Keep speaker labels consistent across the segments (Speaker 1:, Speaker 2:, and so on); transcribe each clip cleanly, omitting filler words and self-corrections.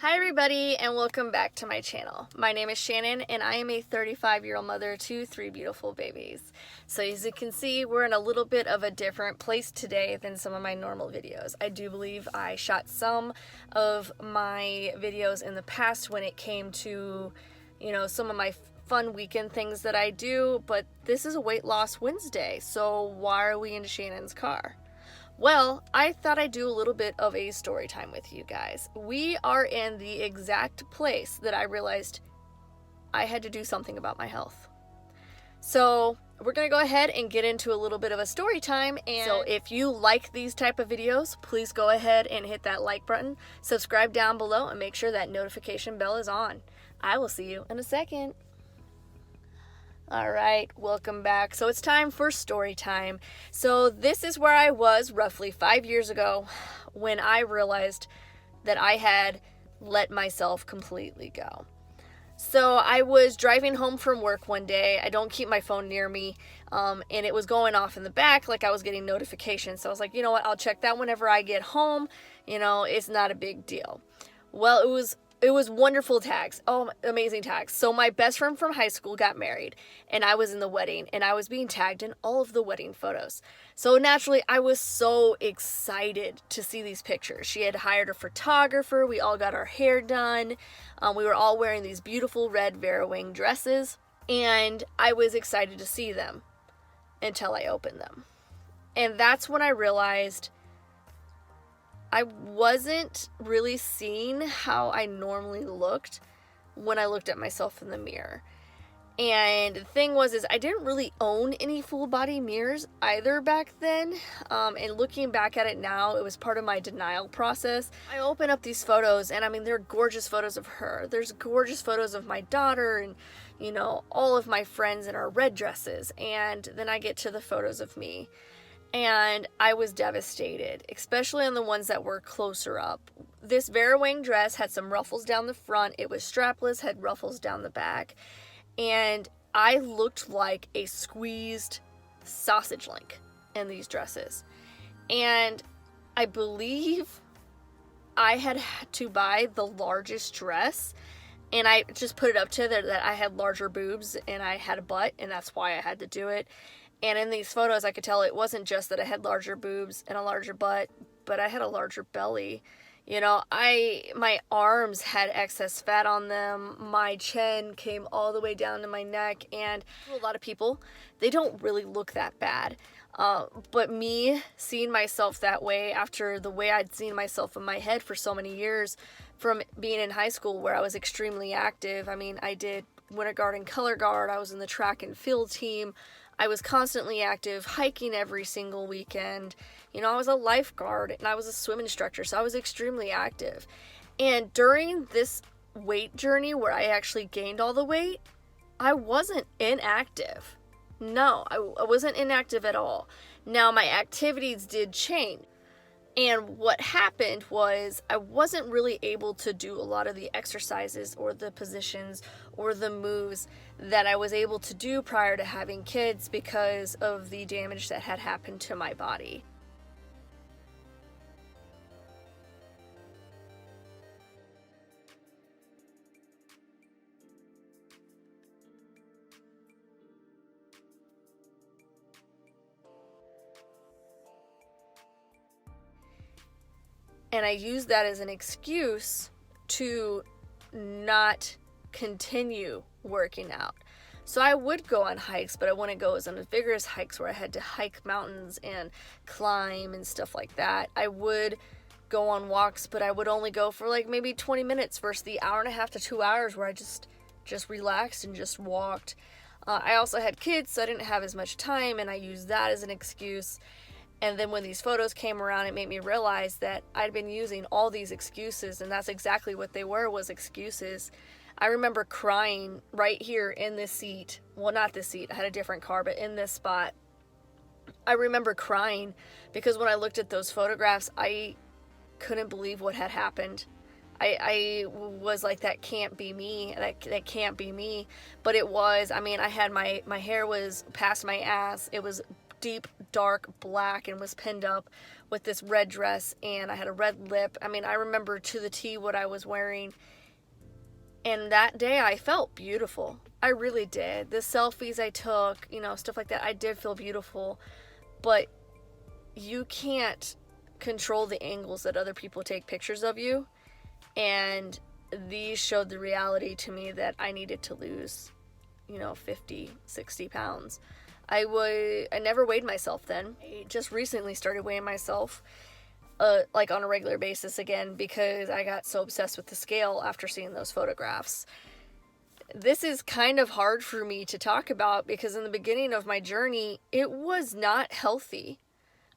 Speaker 1: Hi everybody and welcome back to my channel. My name is Shannon and I am a 35-year-old mother to 3 beautiful babies. So as you can see, we're in a little bit of a different place today than some of my normal videos. I do believe I shot some of my videos in the past when it came to, some of my fun weekend things that I do, but this is a weight loss Wednesday, so why are we in Shannon's car? Well, I thought I'd do a little bit of a story time with you guys. We are in the exact place that I realized I had to do something about my health. So we're gonna go ahead and get into a little bit of a story time. And so if you like these type of videos, please go ahead and hit that like button, subscribe down below, and make sure that notification bell is on. I will see you in a second. All right, welcome back. So it's time for story time. So this is where I was roughly 5 years ago when I realized that I had let myself completely go. So I was driving home from work one day. I don't keep my phone near me, and it was going off in the back like I was getting notifications. So I was like, you know what, I'll check that whenever I get home. It's not a big deal. Well, it was wonderful tags. Oh, amazing tags. So my best friend from high school got married and I was in the wedding and I was being tagged in all of the wedding photos. So naturally, I was so excited to see these pictures. She had hired a photographer. We all got our hair done. We were all wearing these beautiful red Vera Wang dresses and I was excited to see them until I opened them. And that's when I realized I wasn't really seeing how I normally looked when I looked at myself in the mirror. And the thing was, I didn't really own any full body mirrors either back then. And looking back at it now, it was part of my denial process. I open up these photos and they're gorgeous photos of her. There's gorgeous photos of my daughter and, all of my friends in our red dresses. And then I get to the photos of me. And I was devastated, especially on the ones that were closer up. This Vera Wang dress had some ruffles down the front. It was strapless, had ruffles down the back. And I looked like a squeezed sausage link in these dresses. And I believe I had to buy the largest dress. And I just put it up to there that I had larger boobs and I had a butt. And that's why I had to do it. And in these photos, I could tell it wasn't just that I had larger boobs and a larger butt, but I had a larger belly. My arms had excess fat on them. My chin came all the way down to my neck. And a lot of people, they don't really look that bad. But me seeing myself that way after the way I'd seen myself in my head for so many years from being in high school where I was extremely active. I did winter guard and color guard. I was in the track and field team. I was constantly active, hiking every single weekend. I was a lifeguard and I was a swim instructor, so I was extremely active. And during this weight journey where I actually gained all the weight, I wasn't inactive. No, I wasn't inactive at all. Now, my activities did change. And what happened was I wasn't really able to do a lot of the exercises or the positions or the moves that I was able to do prior to having kids because of the damage that had happened to my body. And I used that as an excuse to not continue working out. So I would go on hikes, but I wouldn't go as on vigorous hikes where I had to hike mountains and climb and stuff like that. I would go on walks, but I would only go for like maybe 20 minutes versus the hour and a half to 2 hours where I just relaxed and just walked. I also had kids, so I didn't have as much time, and I used that as an excuse. And then when these photos came around, it made me realize that I'd been using all these excuses, and that's exactly what they were, was excuses. I remember crying right here in this seat. Well, not this seat. I had a different car, but in this spot. I remember crying because when I looked at those photographs, I couldn't believe what had happened. I was like, that can't be me. That can't be me. But it was. I had my hair was past my ass. It was deep, dark black and was pinned up with this red dress, and I had a red lip. I mean, I remember to the T what I was wearing. And that day I felt beautiful. I really did. The selfies I took, you know, stuff like that, I did feel beautiful. But you can't control the angles that other people take pictures of you. And these showed the reality to me that I needed to lose, you know, 50, 60 pounds. I never weighed myself then. I just recently started weighing myself, like on a regular basis again, because I got so obsessed with the scale after seeing those photographs. This is kind of hard for me to talk about because in the beginning of my journey, it was not healthy.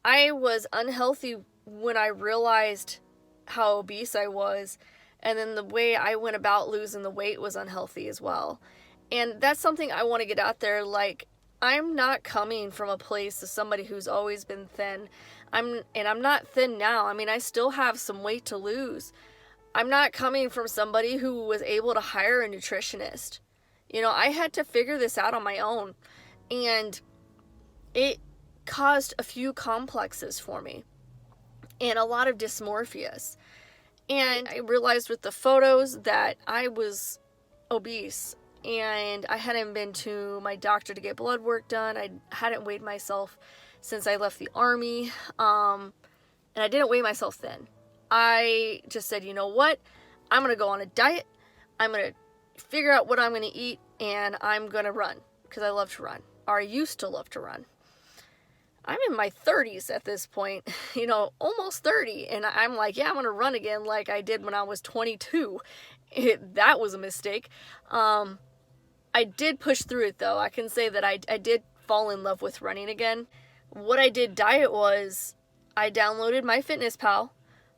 Speaker 1: I was unhealthy when I realized how obese I was, and then the way I went about losing the weight was unhealthy as well. And that's something I want to get out there. Like, I'm not coming from a place of somebody who's always been thin. I'm not thin now. I mean, I still have some weight to lose. I'm not coming from somebody who was able to hire a nutritionist. You know, I had to figure this out on my own. And it caused a few complexes for me and a lot of dysmorphias. And I realized with the photos that I was obese, and I hadn't been to my doctor to get blood work done. I hadn't weighed myself since I left the army, and I didn't weigh myself then. I just said, you know what? I'm going to go on a diet. I'm going to figure out what I'm going to eat, and I'm going to run because I love to run, or I used to love to run. I'm in my 30s at this point, you know, almost 30, and I'm like, yeah, I'm going to run again like I did when I was 22. That was a mistake. I did push through it, though. I can say that I did fall in love with running again. What I did diet was I downloaded MyFitnessPal,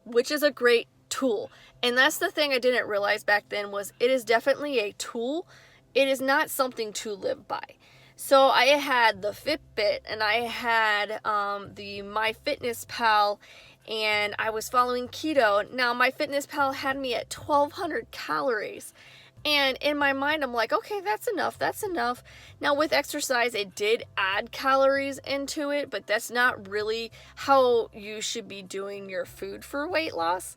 Speaker 1: which is a great tool. And that's the thing I didn't realize back then was it is definitely a tool. It is not something to live by. So I had the Fitbit and I had the MyFitnessPal, and I was following Keto. Now MyFitnessPal had me at 1,200 calories. And in my mind, I'm like, okay, that's enough. Now with exercise, it did add calories into it, but that's not really how you should be doing your food for weight loss.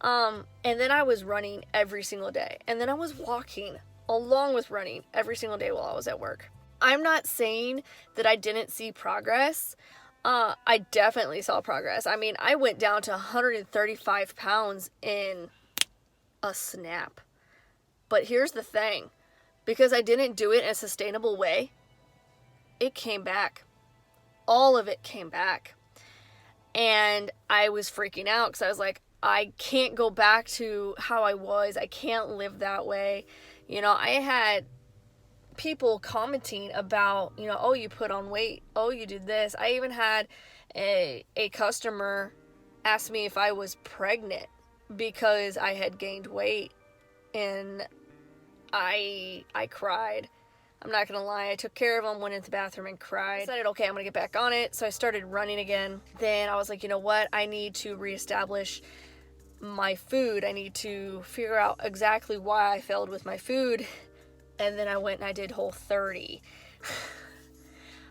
Speaker 1: And then I was running every single day. And then I was walking along with running every single day while I was at work. I'm not saying that I didn't see progress. I definitely saw progress. I mean, I went down to 135 pounds in a snap. But here's the thing, because I didn't do it in a sustainable way, it came back. All of it came back. And I was freaking out because I was like, I can't go back to how I was. I can't live that way. You know, I had people commenting about, you know, oh, you put on weight. Oh, you did this. I even had a customer ask me if I was pregnant because I had gained weight. And I cried. I'm not gonna lie. I took care of him, went into the bathroom and cried. I decided, okay, I'm gonna get back on it. So I started running again. Then I was like, you know what? I need to reestablish my food. I need to figure out exactly why I failed with my food. And then I went and I did Whole30.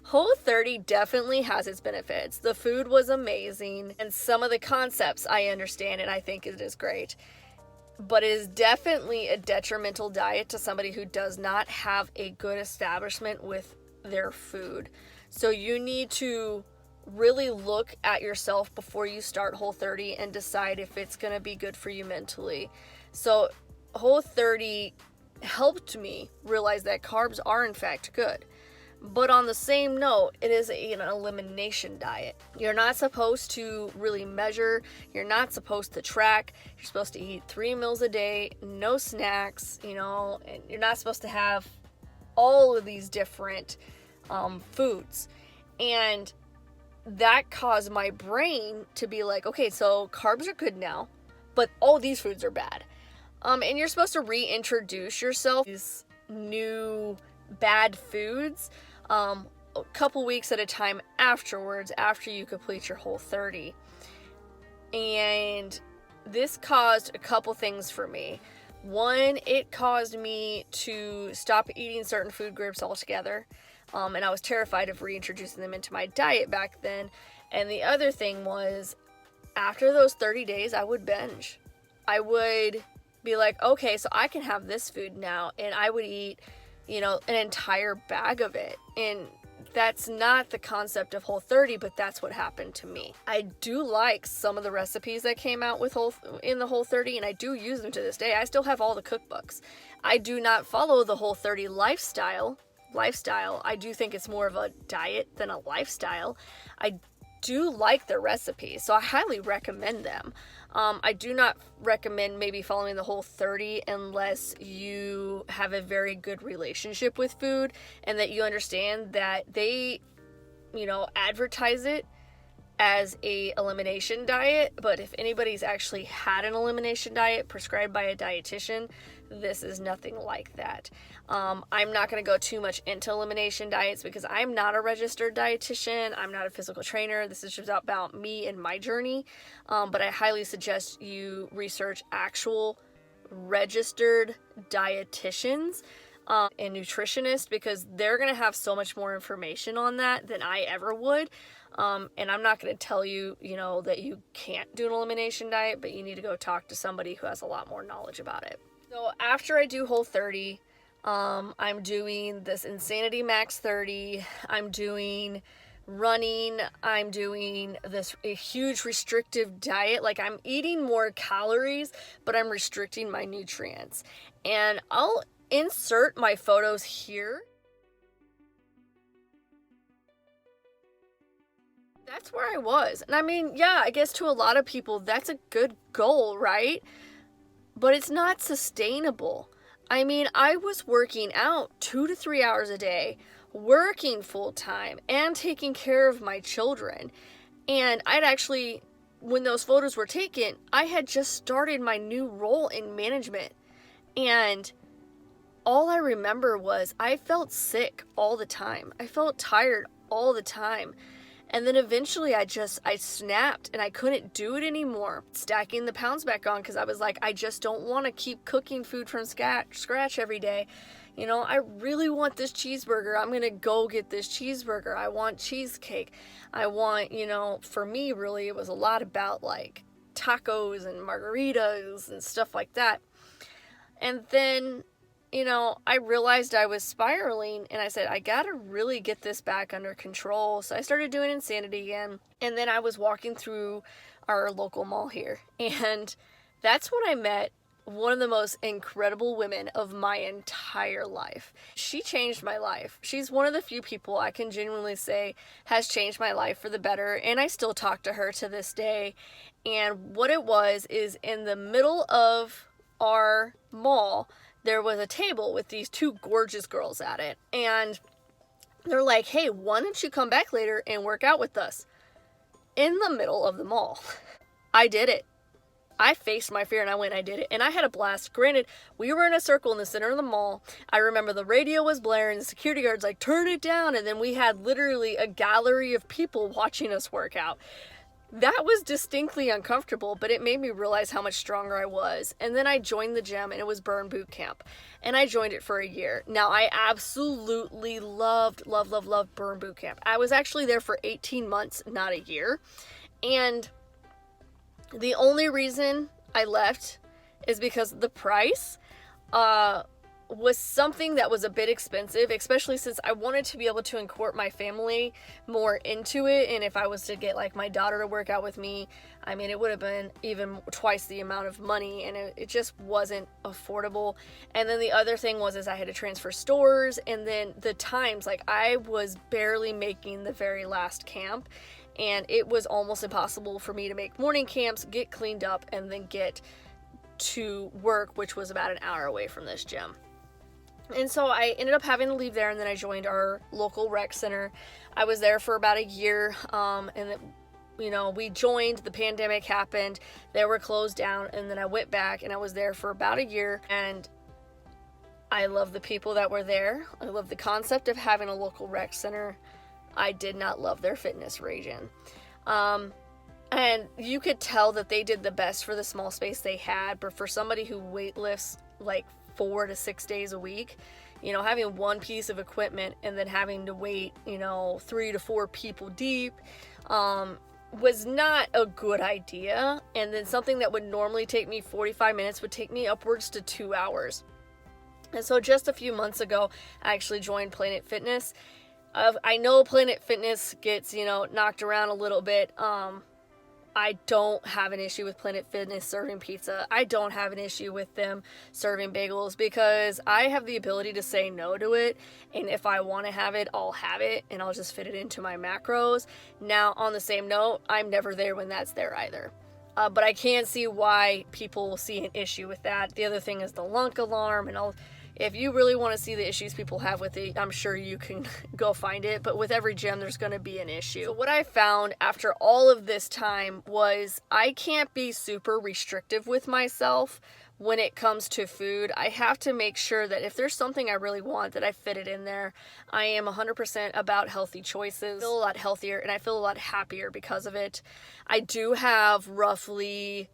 Speaker 1: Whole30 definitely has its benefits. The food was amazing. And some of the concepts I understand and I think it is great. But it is definitely a detrimental diet to somebody who does not have a good establishment with their food. So you need to really look at yourself before you start Whole30 and decide if it's going to be good for you mentally. So Whole30 helped me realize that carbs are in fact good. But on the same note, it is an elimination diet. You're not supposed to really measure. You're not supposed to track. You're supposed to eat 3 meals a day, no snacks, you know, and you're not supposed to have all of these different foods. And that caused my brain to be like, okay, so carbs are good now, but all these foods are bad. And you're supposed to reintroduce yourself to these new bad foods a couple weeks at a time afterwards, after you complete your Whole30. And this caused a couple things for me. One, it caused me to stop eating certain food groups altogether. And I was terrified of reintroducing them into my diet back then. And the other thing was, after those 30 days, I would binge. I would be like, okay, so I can have this food now, and I would eat, an entire bag of it. And that's not the concept of Whole30, but that's what happened to me. I do like some of the recipes that came out in the Whole30, and I do use them to this day. I still have all the cookbooks. I do not follow the Whole30 lifestyle. I do think it's more of a diet than a lifestyle. I do like their recipes, so I highly recommend them. I do not recommend maybe following the Whole30 unless you have a very good relationship with food and that you understand that they, advertise it as a elimination diet. But if anybody's actually had an elimination diet prescribed by a dietitian, this is nothing like that. I'm not going to go too much into elimination diets because I'm not a registered dietitian. I'm not a physical trainer. This is just about me and my journey. But I highly suggest you research actual registered dietitians and nutritionists, because they're going to have so much more information on that than I ever would. And I'm not going to tell you, that you can't do an elimination diet, but you need to go talk to somebody who has a lot more knowledge about it. So after I do Whole30, I'm doing this Insanity Max 30, I'm doing running, I'm doing a huge restrictive diet. Like, I'm eating more calories, but I'm restricting my nutrients. And I'll insert my photos here. That's where I was. And I mean, yeah, I guess to a lot of people, that's a good goal, right? But it's not sustainable. I mean, I was working out 2 to 3 hours a day, working full time, and taking care of my children. And I'd actually, when those photos were taken, I had just started my new role in management. And all I remember was I felt sick all the time. I felt tired all the time. And then eventually I snapped and I couldn't do it anymore. Stacking the pounds back on because I was like, I just don't want to keep cooking food from scratch every day. I really want this cheeseburger. I'm going to go get this cheeseburger. I want cheesecake. I want, for me, really, it was a lot about like tacos and margaritas and stuff like that. And then, I realized I was spiraling, and I said, I gotta really get this back under control. So I started doing Insanity again. And then I was walking through our local mall here, and that's when I met one of the most incredible women of my entire life. She changed my life. She's one of the few people I can genuinely say has changed my life for the better, and I still talk to her to this day. And what it was is, in the middle of our mall, there was a table with these two gorgeous girls at it. And they're like, hey, why don't you come back later and work out with us? In the middle of the mall. I did it. I faced my fear and I did it. And I had a blast. Granted, we were in a circle in the center of the mall. I remember the radio was blaring. The security guards like, turn it down. And then we had literally a gallery of people watching us work out. That was distinctly uncomfortable, but it made me realize how much stronger I was. And then I joined the gym, and it was Burn Boot Camp. And I joined it for a year. Now, I absolutely loved Burn Boot Camp. I was actually there for 18 months, not a year. And the only reason I left is because the price was something that was a bit expensive, especially since I wanted to be able to incorporate my family more into it. And if I was to get like my daughter to work out with me, I mean, it would have been even twice the amount of money, and it just wasn't affordable. And then the other thing was I had to transfer stores, and then the times, like, I was barely making the very last camp, and it was almost impossible for me to make morning camps, get cleaned up, and then get to work, which was about an hour away from this gym. And so I ended up having to leave there, and then I joined our local rec center. I was there for about a year, and then, we joined, the pandemic happened, they were closed down, and then I went back, and I was there for about a year, and I love the people that were there. I love the concept of having a local rec center. I did not love their fitness region. And you could tell that they did the best for the small space they had, but for somebody who weightlifts like 4 to 6 days a week, You know, having one piece of equipment and then having to wait, you know, 3 to 4 people deep, was not a good idea. And then something that would normally take me 45 minutes would take me upwards to 2 hours. And so just a few months ago, I actually joined Planet Fitness. I know Planet Fitness gets, you know, knocked around a little bit. I don't have an issue with Planet Fitness serving pizza. I don't have an issue with them serving bagels because I have the ability to say no to it. And if I want to have it, I'll have it and I'll just fit it into my macros. Now, on the same note, I'm never there when that's there either. But I can see why people will see an issue with that. The other thing is the lunk alarm and all. If you really want to see the issues people have with it, I'm sure you can go find it. But with every gym, there's going to be an issue. So what I found after all of this time was I can't be super restrictive with myself when it comes to food. I have to make sure that if there's something I really want, that I fit it in there. I am 100% about healthy choices. I feel a lot healthier and I feel a lot happier because of it. I do have roughly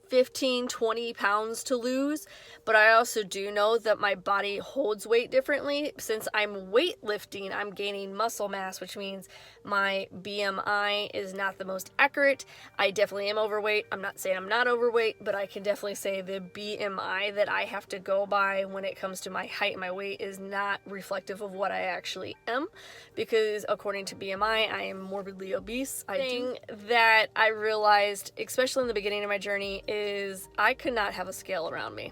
Speaker 1: 15-20 pounds to lose, but I also do know that my body holds weight differently. Since I'm weightlifting, I'm gaining muscle mass, which means my BMI is not the most accurate. I definitely am overweight. I'm not saying I'm not overweight, but I can definitely say the BMI that I have to go by when it comes to my height and my weight is not reflective of what I actually am, because according to BMI, I am morbidly obese. The thing that I realized, especially in the beginning of my journey, is I could not have a scale around me.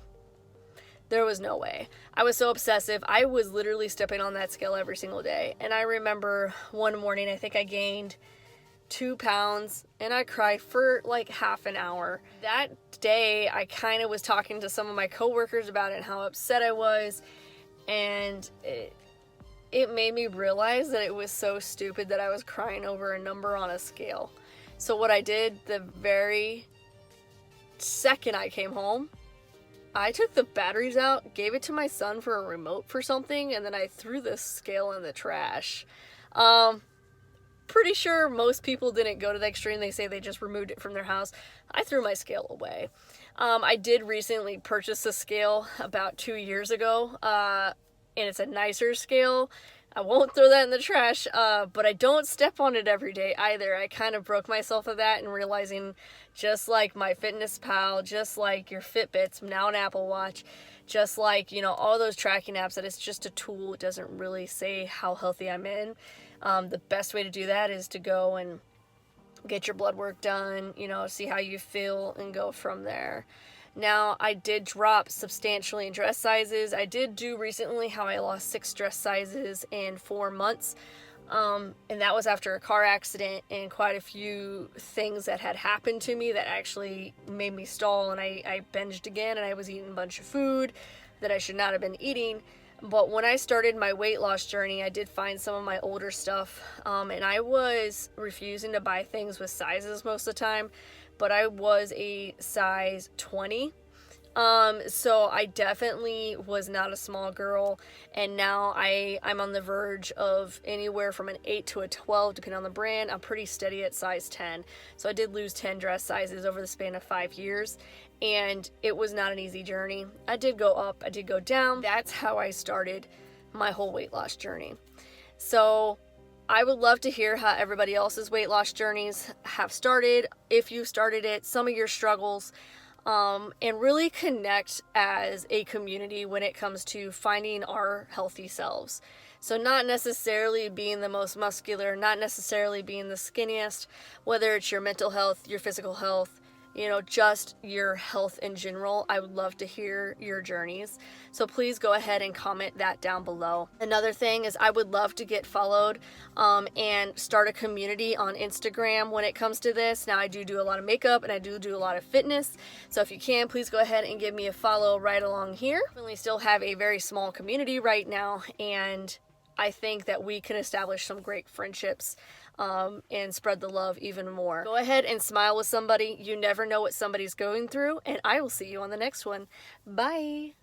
Speaker 1: There was no way. I was so obsessive. I was literally stepping on that scale every single day. And I remember one morning, I think I gained 2 pounds and I cried for like half an hour. That day, I kind of was talking to some of my coworkers about it and how upset I was. And it made me realize that it was so stupid that I was crying over a number on a scale. So what I did the very second I came home, I took the batteries out, gave it to my son for a remote for something, and then I threw the scale in the trash. Pretty sure most people didn't go to the extreme. They say they just removed it from their house. I threw my scale away. I did recently purchase a scale about 2 years ago, and it's a nicer scale. I won't throw that in the trash, but I don't step on it every day either. I kind of broke myself of that and realizing, just like MyFitnessPal, just like your Fitbits, now an Apple Watch, just like, you know, all those tracking apps, that it's just a tool. It doesn't really say how healthy I'm in. The best way to do that is to go and get your blood work done, you know, see how you feel and go from there. Now, I did drop substantially in dress sizes. I did do recently how I lost 6 dress sizes in 4 months. And that was after a car accident and quite a few things that had happened to me that actually made me stall. And I binged again and I was eating a bunch of food that I should not have been eating. But when I started my weight loss journey, I did find some of my older stuff. And I was refusing to buy things with sizes most of the time. But I was a size 20. So I definitely was not a small girl, and now I'm on the verge of anywhere from an 8 to a 12, depending on the brand. I'm pretty steady at size 10. So I did lose 10 dress sizes over the span of 5 years, and it was not an easy journey. I did go up, I did go down. That's how I started my whole weight loss journey. So I would love to hear how everybody else's weight loss journeys have started, if you started it, some of your struggles, and really connect as a community when it comes to finding our healthy selves. So not necessarily being the most muscular, not necessarily being the skinniest, whether it's your mental health, your physical health, you know, just your health in general. I would love to hear your journeys. So please go ahead and comment that down below. Another thing is I would love to get followed and start a community on Instagram when it comes to this. Now I do a lot of makeup and I do a lot of fitness. So if you can, please go ahead and give me a follow right along here. We still have a very small community right now, and I think that we can establish some great friendships and spread the love even more. Go ahead and smile with somebody. You never know what somebody's going through, and I will see you on the next one. Bye.